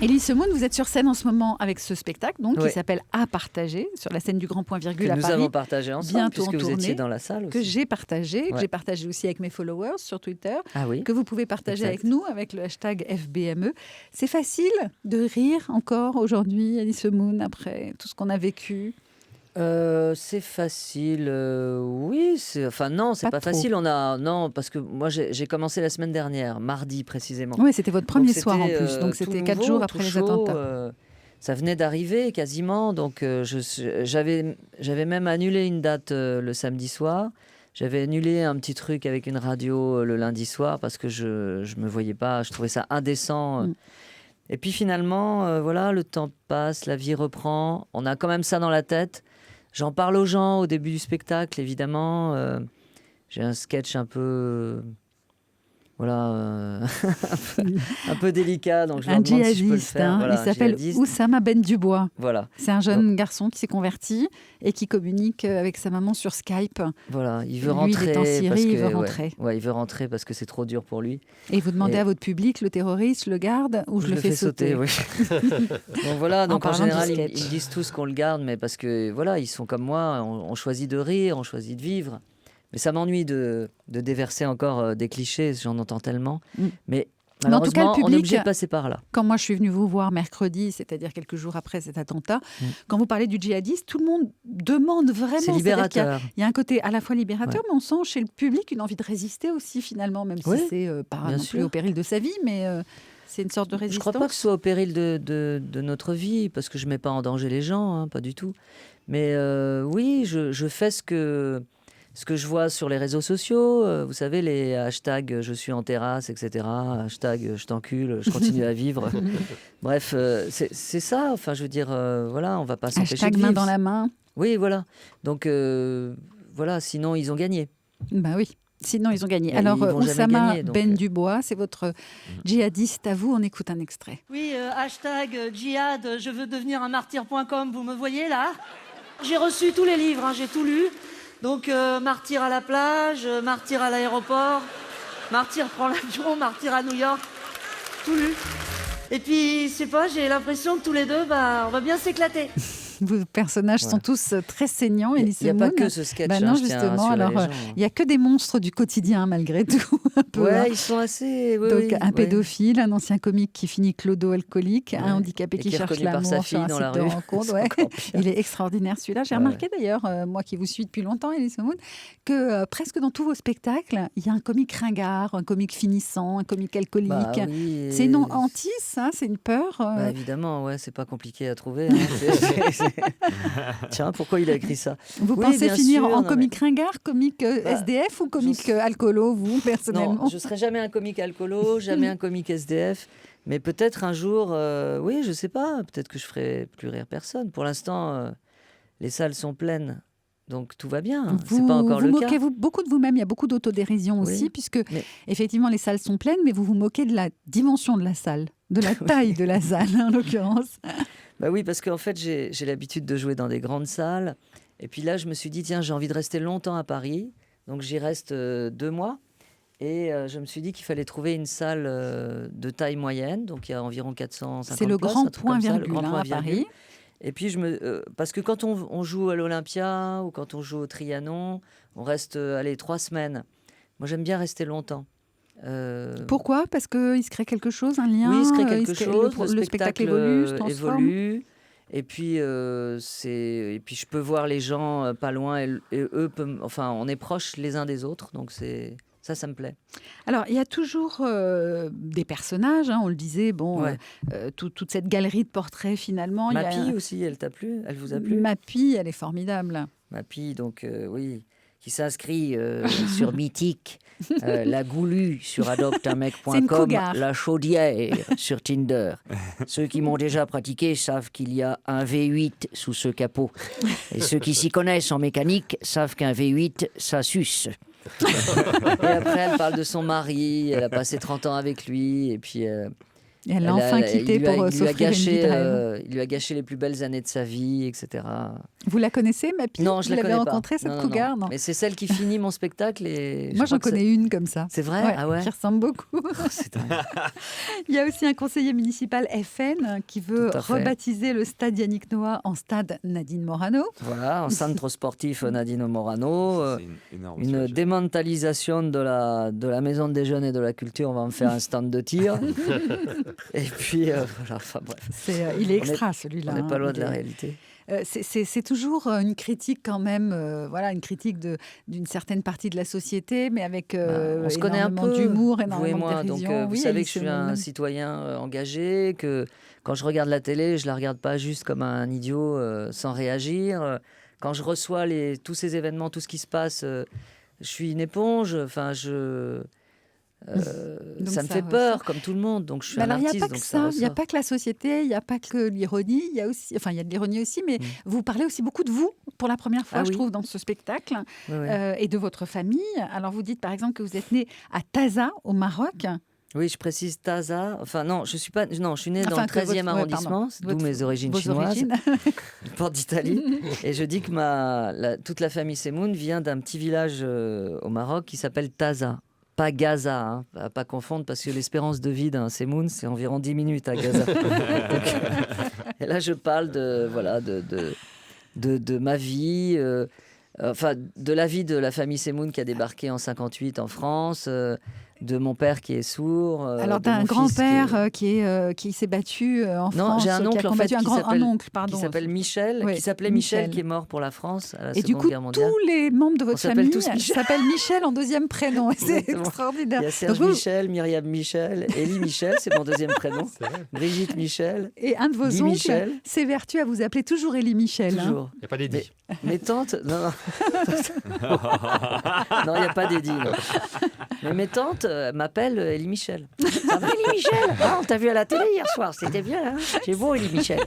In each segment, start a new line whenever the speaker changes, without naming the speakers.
Élie Semoun, vous êtes sur scène en ce moment avec ce spectacle donc,
Oui.
qui s'appelle À partager, sur la scène du Grand Point Virgule
Que
à
nous
Paris.
avons partagé ensemble,
bientôt
puisque
en
vous étiez
tournée,
dans la salle aussi.
que j'ai partagé, que
Ouais.
j'ai partagé aussi avec mes followers sur Twitter,
Ah oui.
que vous pouvez partager
Exact.
avec nous, avec le hashtag FBME. C'est facile de rire encore aujourd'hui, Élie Semoun, après tout ce qu'on a vécu?
C'est facile, oui. Non, c'est
Pas
pas
trop.
facile. Non, parce que moi j'ai commencé la semaine dernière, mardi précisément.
Oui, c'était votre premier
Donc,
soir en
c'était,
plus, donc
tout
c'était 4
nouveau,
jours
tout
après les
chaud,
attentats.
ça venait d'arriver quasiment, donc j'avais même annulé une date le samedi soir. J'avais annulé un petit truc avec une radio le lundi soir parce que je me voyais pas, je trouvais ça indécent. Et puis finalement, voilà, le temps passe, la vie reprend. On a quand même ça dans la tête. J'en parle aux gens au début du spectacle, évidemment. J'ai un sketch un peu, un peu délicat, donc je leur
Un
demande si je peux le
djihadiste,
faire.
hein,
Voilà,
il
un
s'appelle
djihadiste.
Oussama Ben Dubois.
Voilà,
C'est un jeune garçon qui s'est converti et qui communique avec sa maman sur Skype.
voilà. Il veut
Lui,
rentrer.
il est en Syrie,
parce que,
il veut rentrer.
Ouais, il veut rentrer parce que c'est trop dur pour lui.
Et vous demandez
Et-
à votre public, le terroriste, je le garde ou je le fais sauter?
Oui. Donc voilà, donc en
parlant du
général,
sketch.
ils disent tous qu'on le garde, mais parce que voilà, ils sont comme moi, on choisit de rire, on choisit de vivre. Mais ça m'ennuie de déverser encore des clichés, j'en entends tellement. Mais
Mais en tout cas, le
malheureusement, on est
public-
obligé de passer par là.
Quand moi je suis venue vous voir mercredi, c'est-à-dire quelques jours après cet attentat, quand vous parlez du djihadiste, tout le monde demande vraiment.
C'est
C'est-à-dire qu'il y a-
libérateur.
Il y a un côté à la fois libérateur,
Ouais.
mais on sent chez le public une envie de résister aussi finalement, même
Oui,
si c'est pas
bien
non plus
sûr.
au péril de sa vie, mais c'est une sorte de
Je
résistance.
ne crois pas que ce soit au péril de notre vie, parce que je ne mets pas en danger les gens, hein, pas du tout. Mais oui, je fais ce que je vois sur les réseaux sociaux. Vous savez, les hashtags je suis en terrasse, etc. Hashtag je t'encule, je continue à vivre. Bref, c'est ça. Enfin, je veux dire, voilà, on ne va pas s'empêcher
Hashtag
de
main
vivre.
dans la main.
Oui, voilà. Donc, voilà, sinon, ils ont gagné.
Bah oui. Sinon, ils ont gagné.
Mais
Alors,
ils vont jamais
Oussama
gagner, donc,
Ben Dubois, c'est votre djihadiste à vous. On écoute un extrait.
Oui, hashtag djihad, je veux devenir un martyr.com, vous me voyez là? J'ai reçu tous les livres, hein, j'ai tout lu. Donc, martyr à la plage, martyr à l'aéroport, martyr prend l'avion, martyr à New York, tout lu. Et puis, je sais pas, j'ai l'impression que tous les deux, on va bien s'éclater.
Vos personnages sont tous très saignants,
Il
Élie
n'y a pas
Semoun.
que ce sketch.
Bah
hein,
non,
je tiens à
justement.
rassurer
Alors,
les gens,
il n'y a que des monstres du quotidien, malgré tout. Un peu,
Ouais,
hein.
ils sont assez. Oui,
Donc,
oui,
un
ouais.
pédophile, un ancien comique qui finit clodo-alcoolique, un handicapé
Et
qui
qui est
cherche
reconnu par
l'amour
sa
sur
fille
un
dans
site
la
de
rue.
rencontre.
C'est
Ouais.
encore pire.
Il est extraordinaire celui-là. J'ai remarqué d'ailleurs, moi qui vous suis depuis longtemps, Élie Semoun, que presque dans tous vos spectacles, il y a un comique ringard, un comique finissant, un comique alcoolique.
Bah oui,
C'est une hantise, ça, c'est une peur.
Bah, évidemment, ouais, c'est pas compliqué à trouver. Hein. Tiens, pourquoi il a écrit ça?
Vous
Oui,
pensez
bien
finir
sûr,
en
non,
comique ringard, comique
Bah,
SDF ou comique
sais-
alcoolo, vous, personnellement?
Non, je serai jamais un comique alcoolo, jamais un comique SDF. Mais peut-être un jour, oui, je sais pas, peut-être que je ferai plus rire personne. Pour l'instant, les salles sont pleines. Donc tout va bien, hein. C'est pas encore
vous
le cas.
moquez-vous beaucoup de vous-même, il y a beaucoup d'autodérision
Oui,
aussi, puisque
mais-
effectivement les salles sont pleines, mais vous vous moquez de la dimension de la salle, de la taille de la salle en l'occurrence.
Bah oui, parce qu'en fait, j'ai l'habitude de jouer dans des grandes salles. Et puis là, je me suis dit, tiens, j'ai envie de rester longtemps à Paris. Donc j'y reste 2 mois. Et je me suis dit qu'il fallait trouver une salle de taille moyenne. Donc il y a environ 450
C'est le
places,
grand
un truc
point
comme ça, le
virgule
grand point
à
virgule.
Paris.
Et puis, parce que quand on joue à l'Olympia ou quand on joue au Trianon, on reste, 3 semaines. Moi, j'aime bien rester longtemps.
Pourquoi? Parce qu'il se crée quelque chose, un lien?
Oui, il se crée
il
quelque
se crée-
chose.
le spectacle évolue, se transforme.
évolue. Et puis, et puis, je peux voir les gens pas loin et eux, enfin, on est proches les uns des autres. Donc, ça me plaît.
Alors, il y a toujours des personnages, hein, on le disait, bon,
Ouais.
toute cette galerie de portraits finalement.
Ma
il y a-
fille aussi, elle t'a plu? Elle vous a plu?
Mappy, elle est formidable.
Ma fille, donc, oui, qui s'inscrit sur Mythique, la Goulue sur
C'est une
adopteunmec.com,
cougar.
la Chaudière sur Tinder. Ceux qui m'ont déjà pratiqué savent qu'il y a un V8 sous ce capot. Et ceux qui s'y connaissent en mécanique savent qu'un V8, ça suce. Et après, elle parle de son mari, elle a passé 30 ans avec lui, et puis
Et elle l'a enfin quitté pour s'offrir une vie de rêve.
Il lui a gâché les plus belles années de sa vie, etc.
Vous la connaissez, Mappy?
Non, je
Vous
la
l'avez
connais pas.
rencontrée, cette
Non.
cougar? Non.
Mais c'est celle qui finit mon spectacle. Et
Moi, j'en connais une comme ça.
C'est vrai? Ah ouais.
Qui ressemble beaucoup.
C'est dingue.
Il y a aussi un conseiller municipal FN qui veut
Tout à fait.
rebaptiser le stade Yannick Noah en stade Nadine Morano.
Voilà, un centre sportif Nadine Morano.
C'est une énorme
Une
situation.
démentalisation de la maison des jeunes et de la culture. On va en faire un stand de tir. Et puis, voilà, enfin bref.
Il est
On est-
extra, celui-là.
On n'est pas loin
Il
de la
est-
réalité.
C'est toujours une critique quand même, une critique d'une certaine partie de la société, mais avec
On se connaît un
énormément
peu,
d'humour,
vous et
énormément
moi.
de
Donc,
dérision.
vous
Oui,
savez que
Alice
je suis un
Moon.
citoyen engagé, que quand je regarde la télé, je la regarde pas juste comme un idiot sans réagir. Quand je reçois tous ces événements, tout ce qui se passe, je suis une éponge. Enfin,
Donc
ça me
ça
fait peur,
ressort.
comme tout le monde. Donc je suis
Mais
un
alors, il n'y a
artiste,
pas que
donc
ça, il n'y a
ressort.
pas que la société, il n'y a pas que l'ironie, il y a aussi, il y a de l'ironie aussi, mais vous parlez aussi beaucoup de vous, pour la première fois,
Ah
je
oui.
trouve, dans ce spectacle,
Ouais, ouais.
et de votre famille. Alors, vous dites, par exemple, que vous êtes né à Taza, au Maroc.
Oui, je précise Taza. Enfin, non, je suis pas. Non, je suis né dans
Enfin,
le
que votre-
13e
ouais,
arrondissement,
pardon.
d'où mes origines
Vos
chinoises,
origines.
porte d'Italie. Et je dis que toute la famille Semoun vient d'un petit village au Maroc qui s'appelle Taza. Pas Gaza, hein, à pas confondre, parce que l'espérance de vie d'un Semoun, c'est environ 10 minutes à Gaza. Et là, je parle de ma vie, enfin, de la vie de la famille Semoun qui a débarqué en 58 en France, de mon père qui est sourd.
Alors,
de
tu as
mon
un
fils
grand-père qui s'est battu en
Non,
France,
j'ai un
qui a
oncle, en
combattu
fait,
un oncle, pardon.
qui s'appelle Michel,
Oui,
qui s'appelait Michel, qui est mort pour la France à la
Et du
Seconde
coup,
Guerre mondiale.
tous les membres de votre
s'appelle
famille
tous Michel.
s'appellent Michel en deuxième prénom. Et c'est
Exactement.
extraordinaire.
Il y a Serge
Donc vous-
Michel, Myriam Michel, Élie Michel, c'est mon deuxième prénom.
C'est vrai.
Brigitte Michel,
Et un de vos
Guy
oncles
Michel.
s'évertue à vous appeler toujours Élie Michel. hein.
toujours.
Il n'y a pas d'édit.
Mes tantes, non, non, il n'y a pas d'édit. non. Mais mes tantes m'appellent Élie Michel. Ça va, Élie Michel? Ah, on t'a vu à la télé hier soir, c'était bien, hein? C'est beau, Élie Michel.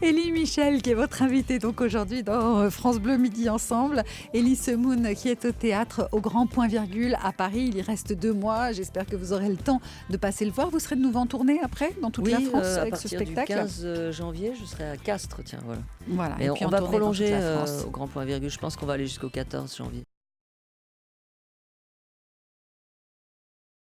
Élie Michel, qui est votre invitée donc aujourd'hui dans France Bleu Midi Ensemble. Élie Semoun, qui est au théâtre au Grand Point Virgule à Paris. Il y reste 2 mois. J'espère que vous aurez le temps de passer le voir. Vous serez de nouveau en tournée après, dans toute
Oui,
la France,
à
avec ce
partir
spectacle.
du 15 janvier, je serai à Castres, tiens, voilà.
Voilà.
Et
puis
on
en
va
tournée dans toute
prolonger
la France.
au Grand Point Virgule. Je pense qu'on va aller jusqu'au 14 janvier.